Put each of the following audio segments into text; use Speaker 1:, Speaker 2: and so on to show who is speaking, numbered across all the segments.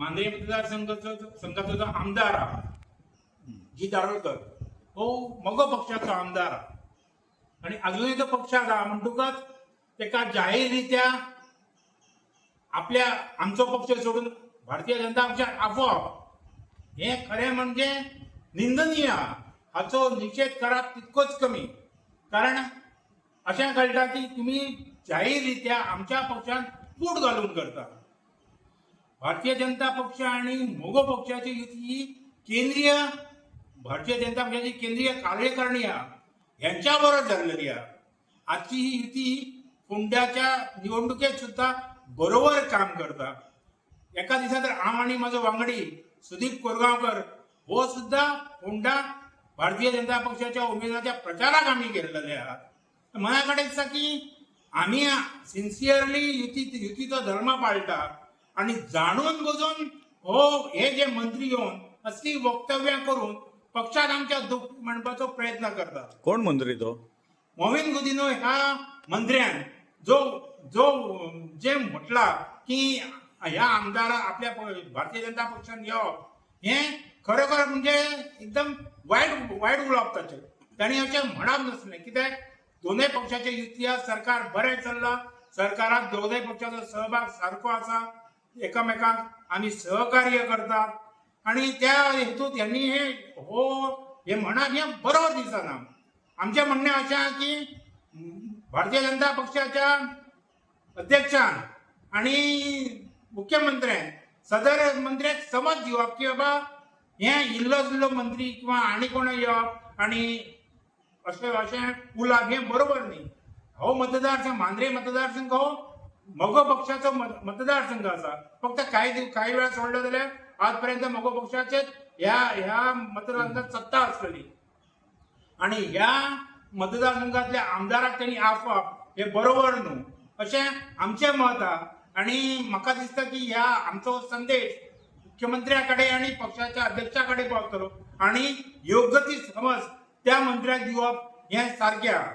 Speaker 1: मांद्रे मतदारसंघाचा जो आमदार हा जी दारोळकर हो मगो पक्षाचो आमदार हा आणि अजूनही तो पक्षात हा म्हणटुकच तेका जाहीररित्या आपल्या आमचो पक्ष सोडून भारतीय जनता पक्षात आपोवप हे खरें म्हणजे निंदनीय हाचो निषेध करप तितकोच कमी. कारण अशें कळटा की तुमी जाहीररित्या आमच्या पक्षात फूट घालून करता. भारतीय जनता पक्ष आणि मोगो पक्षाची युती ही केंद्रीय भारतीय जनता पक्षाची केंद्रीय कार्यकारिणी आहा ह्यांच्या बरोबर जाल्लेली आहा. आजची ही युती फोंड्याच्या निवडणुकेत सुद्धा बरोबर काम करता. एका दिसा तर हांव आनी म्हजो वांगडी सुदीप कोरगांवकर हो सुद्धा फोंडा भारतीय जनता पक्षाच्या उमेदवाराच्या प्रचाराक आमी गेल्लेले आहात. मला कडेन दिसता की आमी सिन्सियरली युतीचो धर्म पाळटा आणि जाणून बुजून हो हे जे मंत्री येवन असली वक्तव्यां करून पक्षात आमच्या दुःख म्हणपाचो प्रयत्न करतात.
Speaker 2: कोण मंत्री तो?
Speaker 1: मोविन गुदिन्हो ह्या मंत्र्यान जो जो जे म्हटला की ह्या आमदारा आपल्या भारतीय जनता पक्षान येवप हे खरोखर म्हणजे एकदम वायट उलोवप ताचें. तांणी अशें म्हणप नासलें. कित्याक दोनूय पक्षाचे युतीया सरकार बरें चल्लां. सरकारात दोनूय पक्षाचो सहभाग सारको आसा. एकामेकांक आमी सहकार्य करतात आणि त्या हेतूंत ह्यांनी हे म्हणप हें बरोबर दिसना. आमचें म्हणणें अशें आहा की भारतीय जनता पक्षाच्या अध्यक्षान आणि मुख्यमंत्र्यान सदर मंत्र्याक समज दिवप की बाबा हें इल्लो जिल्लो मंत्री किंवा आनी कोण येवप आणि अशें उलोवप हें बरोबर न्ही. हो मतदारसंघ मांद्रे मतदारसंघ हो मोगो पक्षाचो मतदारसंघ आसा. फक्त काही वेळा सोडलो जाल्यार आज पर्यंत मोगो पक्षाचेच ह्या मतदारसंघात सत्ता आसलेली आणि ह्या मतदारसंघातल्या आमदाराक त्यांनी आफोवप हे बरोबर न्हू अशें आमचें मत आहा. आणि म्हाका दिसता की ह्या आमचो संदेश मुख्यमंत्र्या कडेन आणि पक्षाच्या अध्यक्षा कडेन पावतलो आणि योग्य ती समज त्या मंत्र्याक दिवप हें सारकें आहा.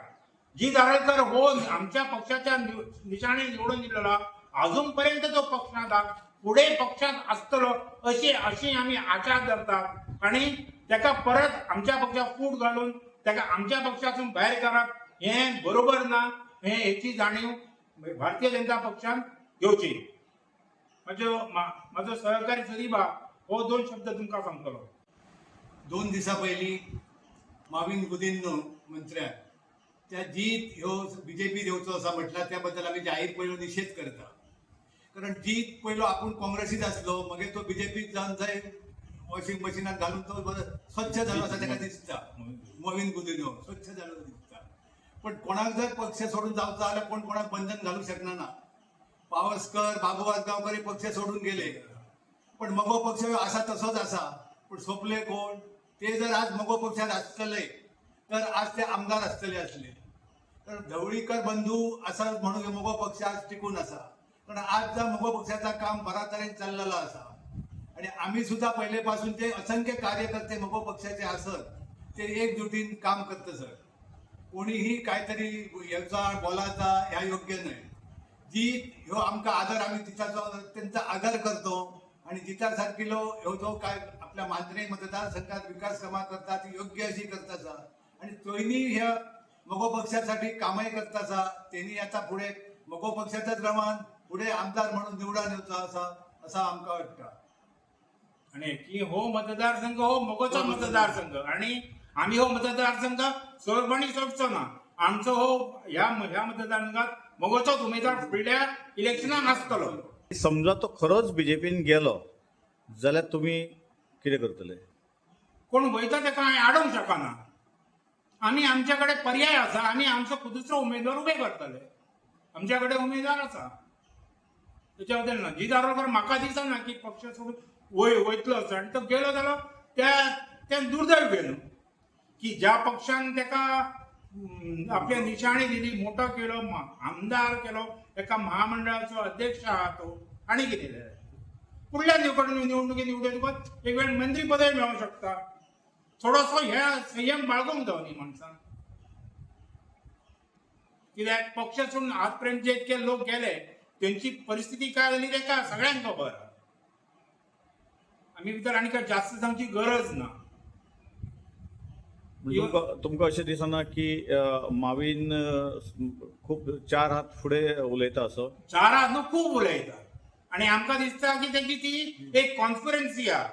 Speaker 1: जी दारोळकर हो आमच्या पक्षाच्या निशाणे निवडून दिलेला अजून पर्यंत तो पक्षात आहा. फुडें पक्षात आसतलो अशी आमी आशा धरतात आणि तेका परत आमच्या पक्षाक फूट घालून तेका आमच्या पक्षातून भायर काडप हें बरोबर ना. हेची जाणीव भारतीय जनता पक्षान घेवची. म्हजो सहकारी सुदीप हो 2 शब्द तुमकां सांगतलो.
Speaker 3: 2 दिसां पयलीं मोविन गुदिन्हो मंत्र्यान त्या जीत ह्यो बीजेपी येवचो आसा म्हटल्यार त्या बद्दल आमी जाहीर पयलो निशेध करता. कारण जीत पयलो आपूण काँग्रेसीत आसलो मागीर तो बीजेपीत जावन थंय वॉशिंग मशिनात घालून तो स्वच्छ जालो आसा ताका दिसता. मोविन गुदिन्हो स्वच्छ जालो दिसता. पण कोणाक जर पक्ष सोडून जावचो जाल्यार कोण कोणाक बंधन घालूंक शकना ना. पावसकर बाबू आजगांवकर पक्ष सोडून गेले पण मगो पक्ष आसा तसोच आसा. पण सोपले कोण ते जर आज मगो पक्षात आसतले तर आज ते आमदार आसतले असले. तर ढवळीकर बंधू असा म्हणून मगो पक्ष आज टिकून आसा. कारण आज जर मगो पक्षाचा काम बऱ्या तरेन चल्लेलो आसा आणि आम्ही सुद्धा पहिलेपासून ते असंख्य कार्यकर्ते मगो पक्षाचे असत ते एकजुटीन काम करत सर. कोणीही काहीतरी याचा बोलायचा ह्या योग्य नाही. जी ह्यो आमकां आदर आम्ही तिच्याचो त्यांचा आदर करतो आणि जिता सारखिलो ह्यो जो काय आपल्या मांद्रे मतदारसंघात विकास कामां करता ती योग्य अशी करता आसा आणि तोयनी ह्या मगो पक्षासाठी कामय करता आसा. त्यांनी आता पुढे मगो पक्षाच्याच क्रमान पुढे आमदार म्हणून निवडून येवचो आसा असं आमकां वाटतं.
Speaker 1: आणि की हो मतदारसंघ हो मोगोचो मतदारसंघ आणि आम्ही हो मतदारसंघ सोडपणी सोडचो ना. आमचो हो ह्या मतदारसंघात मोगोचोच उमेदवार फुडल्या इलेक्शनाक आसतलो.
Speaker 2: समजा तो खरोच बीजेपीन गेलो जाल्यार तुमी कितें करतले?
Speaker 1: कोण वयता ताका हांवें आडोवंक शकना. आमी आमच्या कडेन पर्याय आसा. आमी आमचो दुसरो उमेदवार उबे करतले. आमच्या कडेन उमेदवार आसा त्याच्या बद्दल ना. जी दारोळकर म्हाका दिसना की पक्ष सोडून वयतलो असो आनी तो गेलो जाल्यार तें दुर्दैव गेलो की ज्या पक्षान ताका आपल्या निशाणी दिली मोठो केलो आमदार केलो एका महामंडळाचो अध्यक्ष आहा तो आनी कितें फुडल्या निवडणुकीत निवडून एक वेळ मंत्री पदय मेळूंक शकता. थोडोसो हे संयम बाळगूंक जाय न्ही माणसान. कित्याक पक्ष सोडून आजपर्यंत जे इतके लोक गेले त्यांची परिस्थिती काय झाली ते का सगळ्यांक खबर. आमी भितर आनी काय जास्त सांगची गरज ना.
Speaker 2: म्हणजे तुमकां अशें दिसना की मावीन खूप 4 हात फुडें उलयता असो?
Speaker 1: चार हात न्हू खूब उलयता आनी आमकां दिसता की तेजी ती एक कॉन्स्पिरन्सी आहा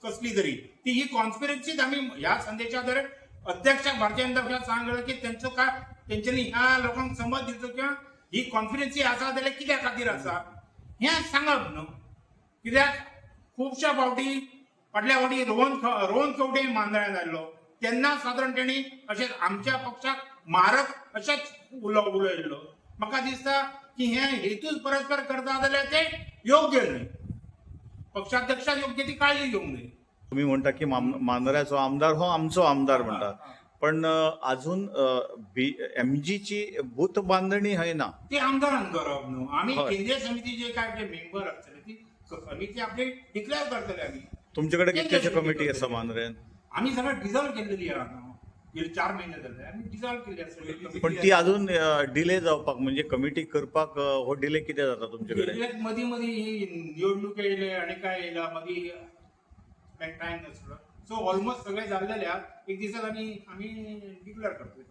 Speaker 1: कसली तरी. ती ही कॉन्स्पिरन्सीच आमी ह्या संदेशा जर अध्यक्षाक भारतीय जनता पक्षाक सांगलें की तेंचो काय तेंच्यांनी ह्या लोकांक समज दिवचो किंवा ही कॉन्स्पिरन्सी आसा जाल्यार कित्या खातीर आसा हें सांगप न्हू. कित्याक खुबश्या फावटी फाटल्या फावटी रोहन खंवटे मांद्रान आयलो तेन्ना सादारण तेणी अशें आमच्या पक्षाक मारक अशेंच उलयल्लो. म्हाका दिसता की हें हेतूच परस्पर करता जाल्यार तें योग्य न्हय. पक्षाध्यक्षाक योग्य ती काळजी घेवंक जाय.
Speaker 2: तुम्ही म्हणता की मांद्र्याचो आमदार हो आमचो आमदार म्हणटा, पण अजून एमजीची बूथ बांधणी आहे ना.
Speaker 1: ती आमदारान करप न्हू. आमी
Speaker 2: हय.
Speaker 1: केंद्रीय समितीचे काय जे मेंबर आसतले ती समिती आपली डिक्लेअर करतले आमी.
Speaker 2: तुमच्याकडे
Speaker 1: केंद्रीय
Speaker 2: कितलेशे
Speaker 1: समिती
Speaker 2: कमिटी आसा
Speaker 1: करतली.
Speaker 2: मांद्र्यान?
Speaker 1: आमी सगळें डिझॉल्व केल्लेली आहा न्हू. गेले 4 महिने जाले आमी डिझॉल्व केल्ली आसा.
Speaker 2: पण ती अजून डिले जावपाक म्हणजे कमिटी करपाक हो डिले कितें जाता तुमचे कडेन?
Speaker 1: मदीं मदीं ही निवडणूक येयले आनी काय येयला मदीं टायम नासलो. सो ऑलमोस्ट सगळें जाल्लेले आहा. एक दिसात आमी डिक्लेअर करतले.